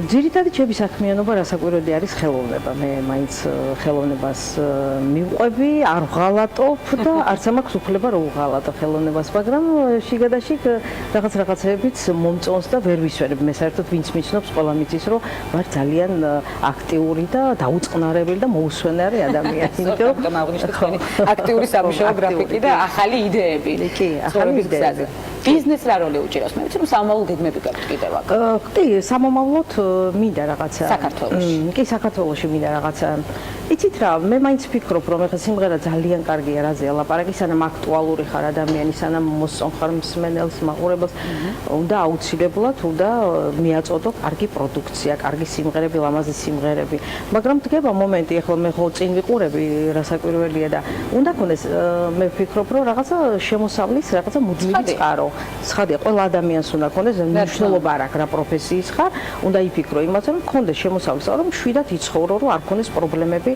ძირითადად ჩემი საქმიანობა რასაკვირველი არის ხელოვნება მე მაინც ხელოვნებას მივყვები არ ვღალატობ და არც მაქვს უფლება რომ ვღალატო ხელოვნებას მაგრამ შიგადაშიგ რაღაცებიც მომწონს და ვერ ვისვენებ მე საერთოდ ვინც მიცნობს ყველა მიცის რომ ვარ ძალიან აქტიური და დაუწყნარებელი და მოუსვენარი ადამიანი იმიტომ რომ აღნიშნეთ თქვენი აქტიური სამუშაო გრაფიკი და ახალი იდეები კი ახალი იდეები ბიზნეს რა როლი უჭირავს მე ვიცი რომ სამომავლო გეგმები გაქვთ კიდევ აქ კი სამომავლოდ მინდა რაღაცა საქართველოში კი საქართველოში მინდა რაღაცა იცით რა მე მაინც ვფიქრობ რომ ეხლა სიმღერა ძალიან კარგია რაზეა ლაპარაკი სანამ აქტუალური ხარ ადამიანი სანამ მოსწონ ხარ მსმენელს მაყურებელს უნდა აუცილებლად უნდა მიაწოდო კარგი პროდუქცია კარგი სიმღერები ლამაზი სიმღერები მაგრამ დგება მომენტი ეხლა მე ხო წინ ვიყურები რასაკვირველია და უნდა ქონდეს მე ვფიქრობ რომ რაღაცა შემოსავლის რაღაცა მუდმივი წყარო ცხადია, ყველა ადამიანს უნდა ქონდეს მნიშვნელობა არ აქვს რა პროფესიის ხარ, უნდა იფიქრო იმაზე, რომ ქონდეს შემოსავლის, რომ შვიდად იცხოვრო, რომ არ ქონდეს პრობლემები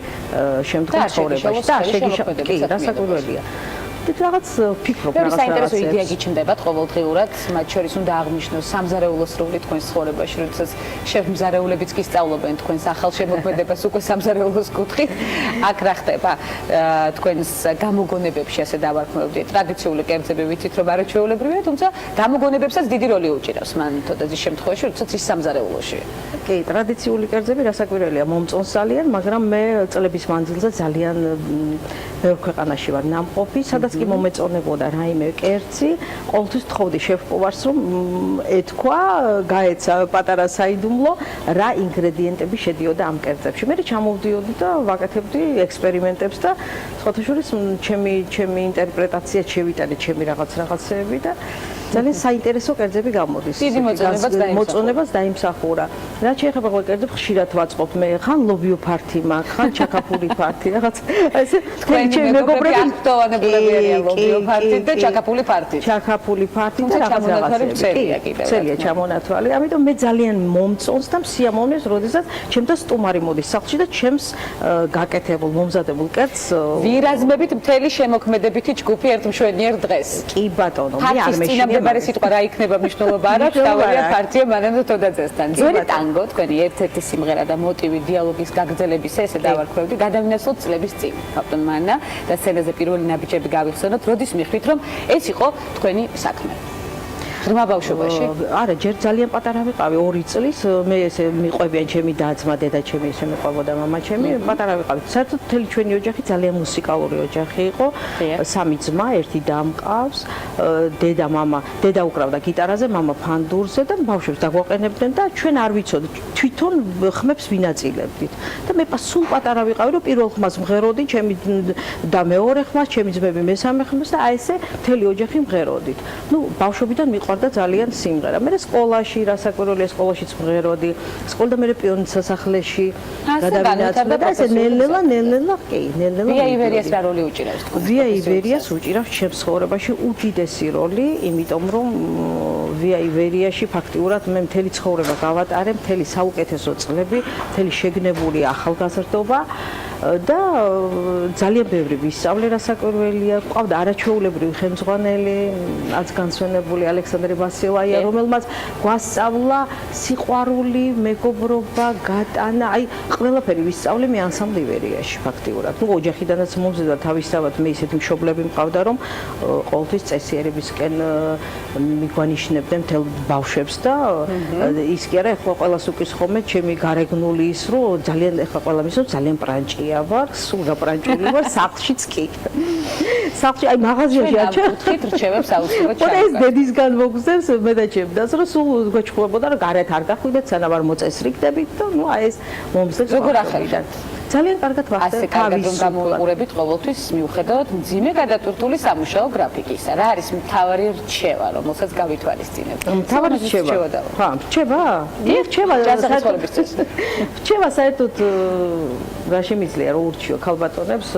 შემდგომ ცხოვრებაში და შეგიშოქები, რასაკვირველია. რაღაც ფიქრობ რაღაც საინტერესო იდეა გიჩნდებათ ყოველდღიურად, მათ შორის უნდა აღნიშნოს სამზარეულოს როლი თქვენს ცხოვრებაში, როდესაც შეფმზარეულებიც კი სწავლობენ თქვენს ახალ შემოქმედებას უკვე სამზარეულოს კუთხით. აქ რა ხდება თქვენს გამოგონებებში, ასე დავარქმევდი, ტრადიციული კერძები ვიცით რომ არაჩვეულებრივია, თუმცა გამოგონებებსაც დიდი როლი უჭირავს მან თოდაზის შემთხვევაში, როდესაც ის სამზარეულოშია. კი, ტრადიციული კერძები რასაკვირველია, მომწონს ძალიან, მაგრამ მე წლების მანძილზე ძალიან ბევრ ქვეყანაში ვარ ნამყოფი, სადაც კი მომეწონებოდა რაიმე კერძი, ყოველთვის თხოვდი შეფ-повარს, რომ ეთქვა, გაეცა პატარა საიდუმლო, რა ინგრედიენტები შედიოდა ამ კერძებში. მე ჩამოვდიოდი და ვაკეთებდი ექსპერიმენტებს და სხვათა შორის ჩემი ინტერპრეტაცია შევიტანე ჩემი რაღაცეები და ძალიან საინტერესო კერძები გამოდის. დიდი მოწონებას დაიმსახურა. რაც შეეხება ყოველ კერძებს ხშირად ვაწყობ მე, ხან ლობიო ფართი მაქვს, ხან ჩაკაფული ფართი, რაღაც ესე თქვენი მეგობრები აქტოვანებულები არიან ლობიო ფართით და ჩაკაფული ფართით. ჩაკაფული ფართით და რაღაცები. ცელია ჩამონათვალი. ამიტომ მე ძალიან მომწონს და სიამოვნებს, როდესაც ჩემთან სტუმარი მოდის სახლში და ჩემს გაკეთებულ, მომზადებულ კერძს ვირაზმებით მთელი შემოქმედებითი ჯგუფი ერთმშვენიერ დღეს. კი ბატონო, მე არ მეშინია ბარე სიტყვა რა იქნება მნიშვნელობა არ აქვს, თავია ფარტია მანამდე თოდაძესთან. ძველი ტანგო, თქვენი ერთ-ერთი სიმღერა და მოტივი დიალოგის გაგრძელების ესე დავარქვევდი, გადავინაცვლოთ წლების წინ. ბატონ მანა და სცენაზე პირველი ნაბიჯები გავიხსენოთ, როდის მიხვდით, რომ ეს იყო თქვენი საქმე? ღრმა ბავშვობაში? არა, ჯერ ძალიან პატარა ვიყავი, 2 წლის, მე ესე მიყვებიან ჩემი და-ძმა, დედა-ჩემი ესე მიყვებოდა მამა-ჩემი, პატარა ვიყავი. საერთოდ მთელი ჩვენი ოჯახი ძალიან მუსიკალური ოჯახი იყო. 3 ძმა, 1 და მყავს, დედა, მამა, დედა უკრავდა გიტარაზე, მამა ფანდურზე და ბავშვებს დაგვაყენებდნენ და ჩვენ არ ვიცოდი, თვითონ ხმებს ვინაწილებდით. და მე სულ პატარა ვიყავი, რომ პირველ ხმას მღეროდი, ჩემი და მეორე ხმას, ჩემი ძმები მესამე ხმას და აი ესე მთელი ოჯახი მღეროდით. ნუ ბავშვობიდან და ძალიან სიმღერა. მე სკოლაში, რასაკვირველია, სკოლაშიც მღეროდი. სკოლა და მე პიონის სასახლეში გადავინაცვლე და ესე ნელ-ნელა, კი, ნელ-ნელა. ვია ივერიას რა როლი უჭირავს თქვენ? ვია ივერიას უჭირავს ჩემს ცხოვრებაში უდიდესი როლი, იმიტომ რომ ვია ივერიაში ფაქტიურად მე მთელი ცხოვრება გავატარე, მთელი საუკეთესო წლები, მთელი შეგნებული ახალგაზრდობა და ძალიან ბევრი ვისწავლე რასაკვირველია. ყავდა არაჩვეულებრივი ხელმძღვანელი, რაც განსვენებული ალექსანდრე ბასილაია, რომელმაც გვასწავლა სიყვარული, მეგობრობა, გატანა, აი ყველაფერი ვისწავლე მე ანსამბლ ივერიაში ფაქტიურად. ნუ ოჯახიდანაც მომზადდა თავისთავად მე ისეთი მშობლები მყავდა, რომ ყოველთვის წესიერებისკენ მიგვანიშნებდნენ მთელ ბავშვებს და ის კი არა, ეხლა ყველას უკისხომე ჩემი გარეგნული ის, რომ ძალიან ეხლა ყველა მის, რომ ძალიან პრანჭია ვარ, სულ გაპრანჭული ვარ, სახლშიც კი. სახლში აი მაღაზიაში აჩვენა. კუთხით რჩევებს აუცილებლად და ეს დედისგან მოგზევს მე და ჩემდაც, რომ სულ გვეჩხუბებოდა, რომ გარეთ არ გახვიდეთ, სანამ არ მოწესრიგდებით და ნუ აი ეს მომზადებს. როგორ ახერხებთ? ძალიან კარგად ვახდებ თავის გამოვიყურებით ყოველთვის მიუხედავად მძიმე გადატვირთული სამუშაო გრაფიკისა. რა არის მთავარი რჩევა, რომელსაც გავითვალისწინებთ? მთავარი რჩევა. ხა, რჩევა? რჩევა ჯაზახსოლებისთვის. რჩევა საერთოდ რა შემიძლია რომ ურჩიო ქალბატონებს,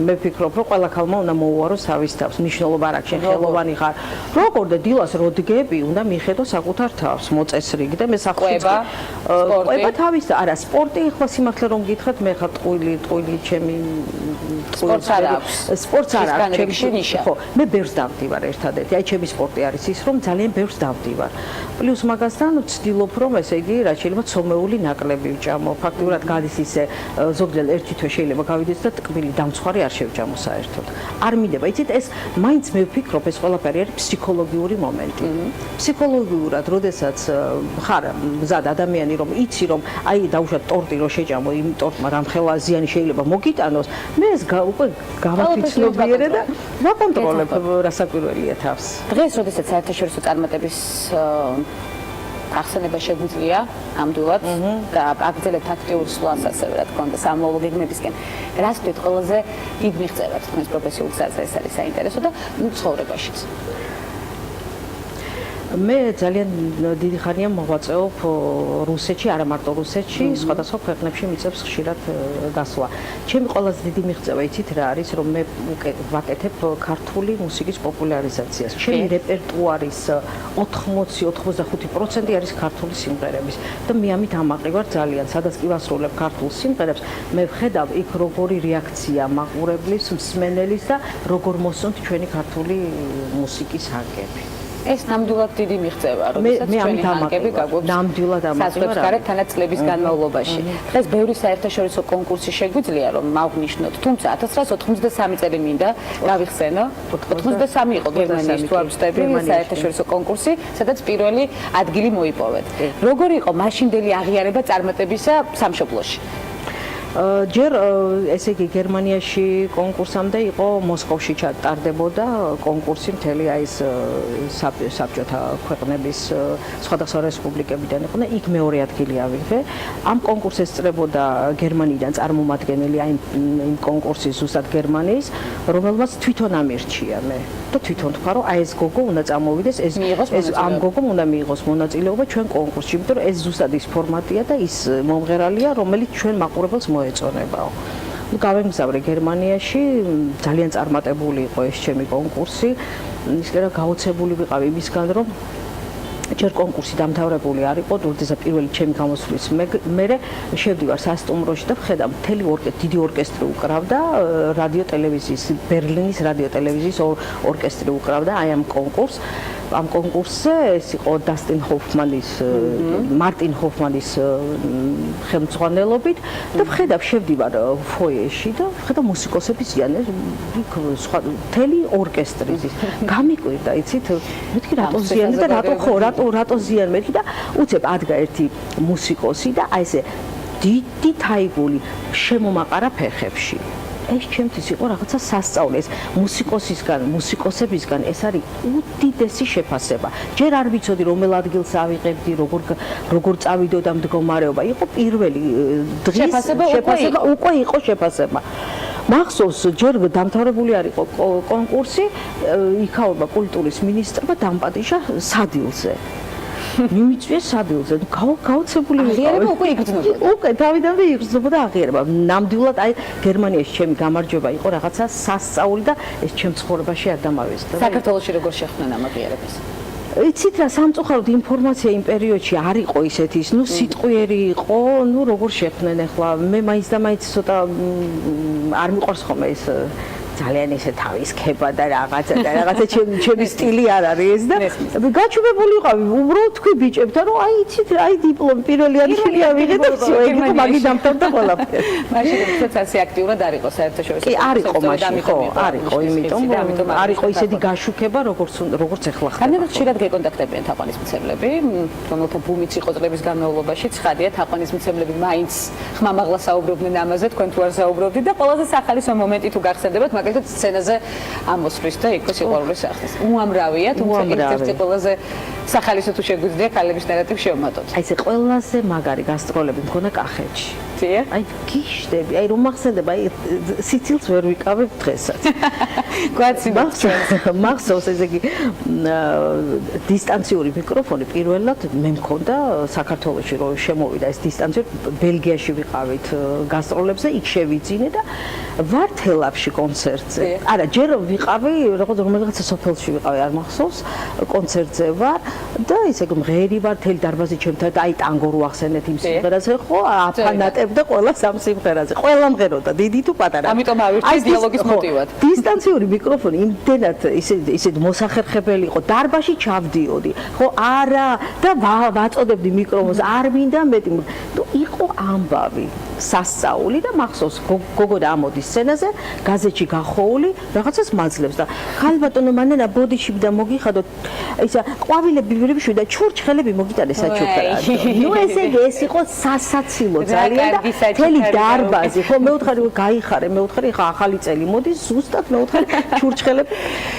მე ვფიქრობ, რომ ყველა ქალმა უნდა მოუარო თავის თავს, მნიშვნელობა არ აქვს, ხელოვანი ხარ. როგორ და დილას რო დგები, უნდა მიხედო საკუთარ თავს, მოწესრიგდე, მე სახლში ყובה თავის, არა, სპორტი, ხო სიმართლე რომ გითხრათ, მე ხარ ტყუილი ჩემი სპორტს არ აქვს. სპორტს არ აქვს, ჩემი ნიშა. ხო, მე ბევრს დავდივარ ერთადერთი, აი ჩემი სპორტი არის ის, რომ ძალიან ბევრს დავდივარ. პლუს მაგასთან ვცდილობ, რომ ესე იგი, რაც შეიძლება ცომეული ნაკლები ვჭამო. ფაქტიურად გადის ისე ზოგადად ერთი თვე შეიძლება გავიდეს და ტკბილი დამცხვარი არ შევჭამო საერთოდ. არ მინდება, იცით, ეს მაინც მე ვფიქრობ, ეს ყველაფერი არის ფსიქოლოგიური მომენტი. ფსიქოლოგიურად, როდესაც ხარ მზად ადამიანი, რომ იცი, რომ აი დაუშვათ ტორტი რო შეჭამო, იმ ტორტმა რამხელა ზიანი შეიძლება მოგიტანოს, მე ეს უკვე გავაფიცნობიერე და ვაკონტროლებ რასაკვირველია თავს. დღეს, როდესაც საერთაშორისო წარმატების ახსენება შეგვიძლია ამდვილად და აგრძელებთ აქტიურ სვლას ასევე რა თქმა უნდა სამომავლო გეგმებისკენ. რას ვთქვით ყველაზე დიდ მიღწევად თქვენს პროფესიულ გზაზე ეს არის საინტერესო და ცხოვრებაშიც. მე ძალიან დიდი ხანია მოღვაწეობ რუსეთში, არა მარტო რუსეთში, სხვადასხვა ქვეყნებში მიწევს ხშირად გასვლა. ჩემი ყველაზე დიდი მიღწევა იცით რა არის, რომ მე ვაკეთებ ქართული მუსიკის პოპულარიზაციას. ჩემი რეპერტუარის 80-85% არის ქართული სიმღერების და მე ამით ამაყი ვარ ძალიან, სადაც კი ვასრულებ ქართულ სიმღერებს, მე ვხედავ იქ როგორი რეაქცია მაყურებლის, მსმენელის და როგორ მოსწონთ ჩვენი ქართული მუსიკის ჰანკები. ეს ნამდვილად დიდი მიღწევა, როდესაც ჩვენი ჰანკები გაგვაქვს. ნამდვილად ამაყი ვარ. თანაც წლების განმავლობაში. დღეს ბევრი საერთაშორისო კონკურსი შეგვიძლია რომ მავღნიშნოთ, თუმცა 1983 წელი მინდა გავიხსენო. 83 იყო გერმანიის თუ არ ვცდები საერთაშორისო კონკურსი, სადაც პირველი ადგილი მოიპოვეთ. როგორი იყო მაშინდელი აღიარება წარმატებისა სამშობლოში? ჯერ ესე იგი გერმანიაში კონკურსამდე იყო მოსკოვში ჩატარდებოდა კონკურსი მთელი აი ეს საბჭოთა ქვეყნების სხვადასხვა რესპუბლიკებიდან იყო და იქ მეორე ადგილი ავიღე. ამ კონკურსს ესწრებოდა გერმანიიდან წარმომადგენელი აი იმ კონკურსის ზუსტად გერმანიის, რომელმაც თვითონ ამირჩია მე და თვითონ თქვა რომ აი ეს გოგო უნდა წამოვიდეს, ეს ამ გოგომ უნდა მიიღოს მონაწილეობა ჩვენ კონკურსში, იმიტომ რომ ეს ზუსტად ის ფორმატია და ის მომღერალია, რომელიც ჩვენ მაყურებელს მოეწონებაო. გავემგზავრე გერმანიაში, ძალიან წარმატებული იყო ეს ჩემი კონკურსი. ისე გაოცებული ვიყავი იმისგან, რომ ჯერ კონკურსი დამთავრებული არ იყო, როდესაც პირველი ჩემი გამოსვლის მერე შევდივარ სასტუმროში და ვხედავ მთელი დიდი ორკესტრი უკრავდა რადიო ტელევიზიის, ბერლინის რადიო ტელევიზიის ორკესტრი უკრავდა აი ამ კონკურსს. ამ კონკურსზე ეს იყო მარტინ ჰოფმანის ხელმძღვანელობით და ვხედავ შევდივარ ფოიეში და ვხედავ მუსიკოსები ზიანენ იქ სხვა მთელი ორკესტრი ზის გამიკვირდა იცით მეთქი რატო ზიანენ და რატო ზიანენ მეთქი და უცებ ადგა ერთი მუსიკოსი და აი ესე დიდი თაიგული შემომაყარა ფეხებში ეს ჩემთვის იყო რაღაცა სასწაული ეს მუსიკოსებისგან ეს არის უდიდესი შეფასება. ჯერ არ ვიცოდი რომელ ადგილს ავიღებდი, როგორ წავიდოდა მდგომარეობა. იყო პირველი დღის შეფასება უკვე იყო შეფასება. მახსოვს ჯერ დამთავრებული არ იყო კონკურსი, იქაურა კულტურის მინისტრმა დამპატიჟა სადილზე. მიმიწვიეს სადილზე. გაოცებული აღიარება უკვე იგრძნობდა. უკვე თავიდანვე იგრძნობდა აღიარება. ნამდვილად აი გერმანიაში ჩემი გამარჯვება იყო რაღაცა სასწაული და ეს ჩემ ცხოვრებაში არ დამავიწყდა. საქართველოში როგორ შეხვდნენ ამ აღიარებას? იცით რა სამწუხაროდ ინფორმაცია იმ პერიოდში არ იყო ისეთის, სიტყვიერი იყო, როგორ შეხვდნენ ახლა მე მაინც და მაინც ცოტა არ მიყვარს ხოლმე ეს ძალიან ესე თავის ქება და რაღაცა ჩემი სტილი არ არის ეს და გაჩვენებული ვიყავი უბრალოდ თქვი ბიჭებთან რომ აი იცით აი დიპლომი პირველი ადგილი ავიღე და всё ეგ იყო მაგი დამთავრდა ყველაფერი მაშინ უბრალოდ ასე აქტიურად არ იყო საერთაშორისო კი არ იყო მაშინ ხო არ იყო იმიტომ არ იყო ისეთი გაშუქება როგორც ახლა ხდება ხანდახან ხშირად გეკონტაქტებიან თაყვანისმცემლები რომელთა ბუმიც იყო წლების განმავლობაში ცხადია თაყვანისმცემლები მაინც ხმამაღლა საუბრობდნენ ამაზე თქვენ თუ არ საუბრობდით და ყველაზე სახალისო მომენტი თუ გახსენდებათ მაგალითად სცენაზე ამოსვლის და იქ სიყვარულის სახლის. უამრავია, თუმცა ერთ-ერთი ყველაზე სახალისო თუ შეგვიძლია ქალების ნარატივს შევმატოთ. აი ეს ყველაზე მაგარი გასტროლები მქონდა კახეთში. დიახ. აი გიშდები, აი რომ მახსენდება, აი სიცილს ვერ ვიკავებ დღესაც. მახსოვს ესე იგი დისტანციური მიკროფონი პირველად მე მქონდა საქართველოში რომ შემოვიდა ეს დისტანციური ბელგიაში ვიყავით გასტროლებზე, იქ შევიძინე და ვართელავში კონცერტზე. არა, ჯერ ვიყავი, რომელიღაცა სოფელში ვიყავი, არ მახსოვს, კონცერტზე ვარ და ისე მღერი ვარ, მთელი დარბაზი ჩემთან და აი ტანგო რო ახსენეთ იმ სიმღერაზე, ხო, აფანატებდა ყველა სამ სიმღერაზე. ყველა მღეროდა, დიდი თუ პატარა. ამიტომ ავირჩიე დიალოგის მოტივად. დისტანციური მიკროფონი იმდენად ისე მოსახერხებელი იყო, დარბაზში ჩავდიოდი. ხო, არა და ვაწოდებდი მიკროფონს, არ მინდა მეტი. ნუ იყო ამბავი, სასწაული და მახსოვს გოგო და ამოდის სცენაზე, გაზეთში გახოვული, რაღაცას მაძლევს და ხალი ბატონო მანენა ბოდიში და მოგიხადოთ, ისა ყვავილები ვირებში და ჩურჩხელები მოგიტანე საჩუქრად. ნუ ესე ეს იყო სასაცილო ძალიან და მთელი დარბაზი, ხო მეუთხარი გაიხარე, მეუთხარი ხა ახალი წელი მოდის, ზუსტად მეუთხარი ჩურჩხელები.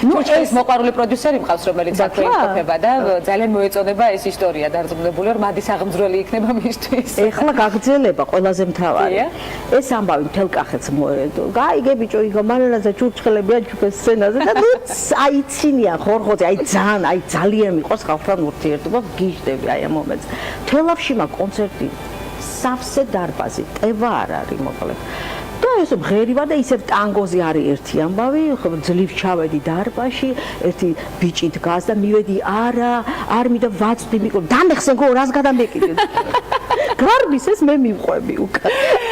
ნუ ეს მოყვარული პროდიუსერი მყავს, რომელიც აქვე იმყოფება და ძალიან მოეწონება ეს ისტორია დარწმუნებული ვარ, მადის აღმძვრელი იქნება მისთვის. ეხლა გაგრძელება ყველაზე თავარი. ეს ამბავი მთელ კახეთს მოედო. გაიგე ბიჭო, იგო მანანაძე ჭურჭხელებია ჯგუფის სცენაზე და ნუ აიცინიან ხორხოზე, აი ძალიან მიყვარს ხალხთან ურთიერთობა, გიждები აი ამ მომენტს. თელავში მაგ კონცერტი სავსე დარბაზი, ტევა არ არის მოკლედ. და ეს მღერი ვარ და ისევ ტანგოზე არის ერთი ამბავი, ძლივ ჩავედი დარბაზში, ერთი ბიჭი დგას და მივედი არ მინდა ვაწვდი მიკრო, დამეხსენგო რას გადამეკიდე. გარბის ეს მე მივყვები უკან.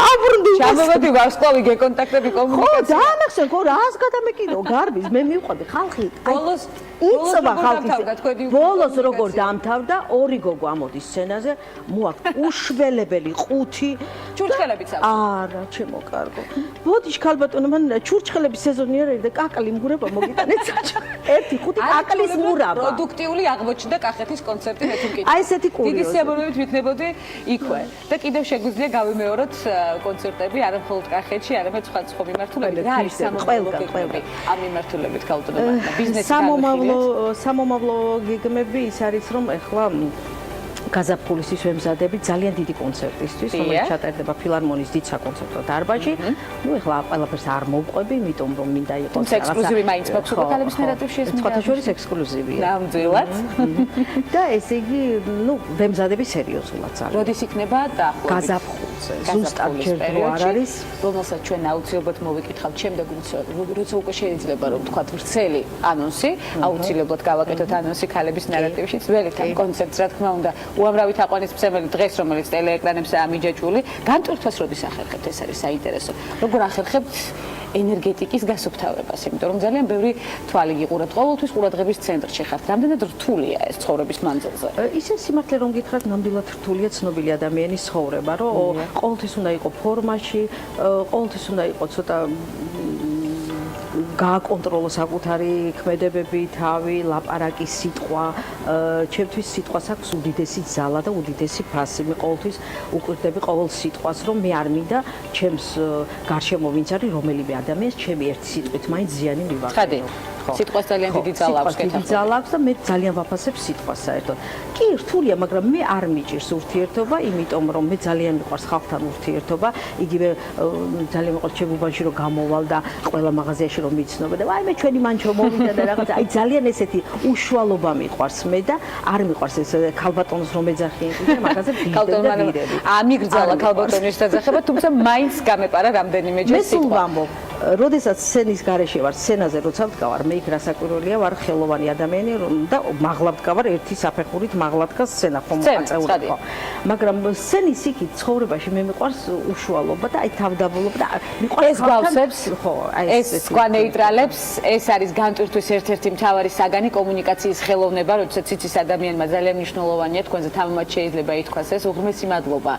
აბრუნდი. ჩამოვედი ვარსკვლავი გეკონტაქტები კომუნიკაცია. ხო, დამეხსენგო რას გადამეკიდო, გარბის მე მივყვები. ხალხი ბოლოს იწვა ხალხი. ბოლოს როგორ დამთავრდა, ორი გოგო ამოდის სცენაზე, მოაქვს უშველებელი ყუთი. ჩურჩხელებიც აქვს. არა, ჩემო კარგო. ბოდიშ ქალბატონო, მან ჩურჩხელების სეზონი არ არის და კაკალი მგურება მოგიტანეთ საჭო. ერთი ხუთი კაკლის მურაბა. პროდუქტიული აღმოჩნდა კახეთის კონცერტი მე თუ მკითხე. აი ესეთი კურიოზი. დიდი სიამოვნებით ვიქნებოდი იქვე. და კიდევ შეგვიძლია გავიმეოროთ კონცერტები არა მხოლოდ კახეთში, არამედ სხვა მიმართულებით. რა არის სამომავლო ამ მიმართულებით ქალბატონო? ბიზნესი სამომავლო გეგმები ის არის რომ ეხლა გაზაფხულისთვის ვემზადები ძალიან დიდი კონცერტისთვის, რომელიც ჩატარდება ფილარმონიის დიდ საკონცერტო დარბაზში. ნუ ეხლა ყველაფერს არ მოვყვები, იმიტომ რომ მინდა იყოს რაღაცა ექსკლუზივი მაინც მაქვს უკვე ქალების ნარატივში ეს სხვათა შორის ექსკლუზივია. ნამდვილად. და ესე იგი, ნუ ვემზადები სერიოზულად ძალიან. როდის იქნება დაახლოებით გაზაფხულზე. ზუსტად ჯერ დრო არ არის, რომელსაც ჩვენ აუცილებლად მოვიკითხავთ შემდეგ, როცა უკვე შეიძლება რომ თქვა ვრცელი ანონსი, აუცილებლად გავაკეთოთ ანონსი ქალების ნარატივში, ძველი თან კონცერტს რა თქმა უნდა. უამრავი თაყვანისმცემელი დღეს, რომელიც ტელეეკრანებსაა მიჯაჭვული, განტვირთვას როდის ახერხებთ, ეს არის საინტერესო. როგორ ახერხებთ ენერგეტიკის გასუფთავებას, იმიტომ რომ ძალიან ბევრი თვალი გიყურებთ, ყოველთვის ყურადღების ცენტრში ხართ. რამდენად რთულია ეს ცხოვრების მანძილზე? ისე სიმართლე რომ გითხრათ, ნამდვილად რთულია ცნობილი ადამიანის ცხოვრება, რომ ყოველთვის უნდა იყოს ფორმაში, ყოველთვის უნდა იყოს ცოტა გააკონტროლო საკუთარი ქმედებები, თავი, ლაპარაკი, სიტყვა. ჩემთვის სიტყვას აქვს უდიდესი ძალა და უდიდესი ფასი. მე ყოველთვის უყვირდები ყოველ სიტყვას, რომ მე არ მინდა ჩემს გარშემო ვინც არის რომელიმე ადამიანს ჩემი ერთი სიტყვით მაინც ზიანი მივახდინო. სიტყვას ძალიან დიდი ძალა აქვს კეთახლა. დიდი ძალა აქვს და მე ძალიან ვაფასებ სიტყვას საერთოდ. კი, რთულია, მაგრამ მე არ მიჭირს ურთიერთობა, იმიტომ რომ მე ძალიან მიყვარს ხალხთან ურთიერთობა. იგივე ძალიან მიყვარს ჩემ უბანში რომ გამოვალ და ყველა მაღაზიაში რომ მიცნობ და აი მე ჩვენი მანჩო მოვიდა და რაღაცა. აი ძალიან ესეთი უშუალობა მიყვარს მე და არ მიყვარს ეს ქალბატონს რომ ეძახიან და მაგაზე ვიდები. ამიგრძალა ქალბატონის დაძახება, თუმცა მაინც გამეპარა რამდენიმეჯერ სიტყვა. მე სულ ვამბობ, როდესაც სცენის გარეშე ვარ, სცენაზე როცა ვდგავარ, მე იქ რასაკვირველია, ვარ ხელოვანი ადამიანი და მაღლა ვდგავარ ერთი საფეხურით მაღლა დგას სცენა ხომ აწეული ხო. მაგრამ სცენის იქით ცხოვრებაში მე მიყვარს უშუალობა და აი თავდაბოლობა და მიყვარს ეს გვავსებს ხო, აი ეს სხვა ნეიტრალებს, ეს არის განტვირთვის ერთ-ერთი მთავარი საგანი კომუნიკაციის ხელოვნება, როდესაც იცის ადამიანმა ძალიან მნიშვნელოვანია თქვენზე თამამად შეიძლება ითქვას ეს უღრმესი მადლობა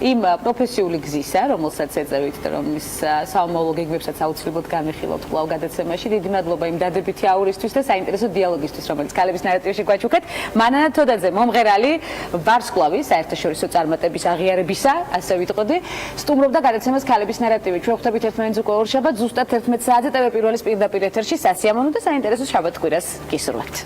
იმ პროფესიული გზისა, რომელსაც ეწევით და რომლის საომავლო გეგმებსაც აუცილებლად განვიხილავთ კვლავ გადაცემაში. დიდი მადლობა იმ დადებითი აურისთვის და საინტერესო დიალოგისთვის, რომელიც ქალების ნარატივში გვაჩუქეთ. მანანა თოდაძე, მომღერალი, ვარსკვლავი, საერთაშორისო წარმატების აღიარებისა, ასე ვიტყოდი, სტუმრობდა გადაცემას ქალების ნარატივი. ჩვენ ხვდებით ერთმანეთს უკვე ორშაბათს, ზუსტად 11 საათზე ტელე პირველის პირდაპირ ეთერში სასიამოვნო და საინტერესო შაბათ-კვირას გისურვებთ.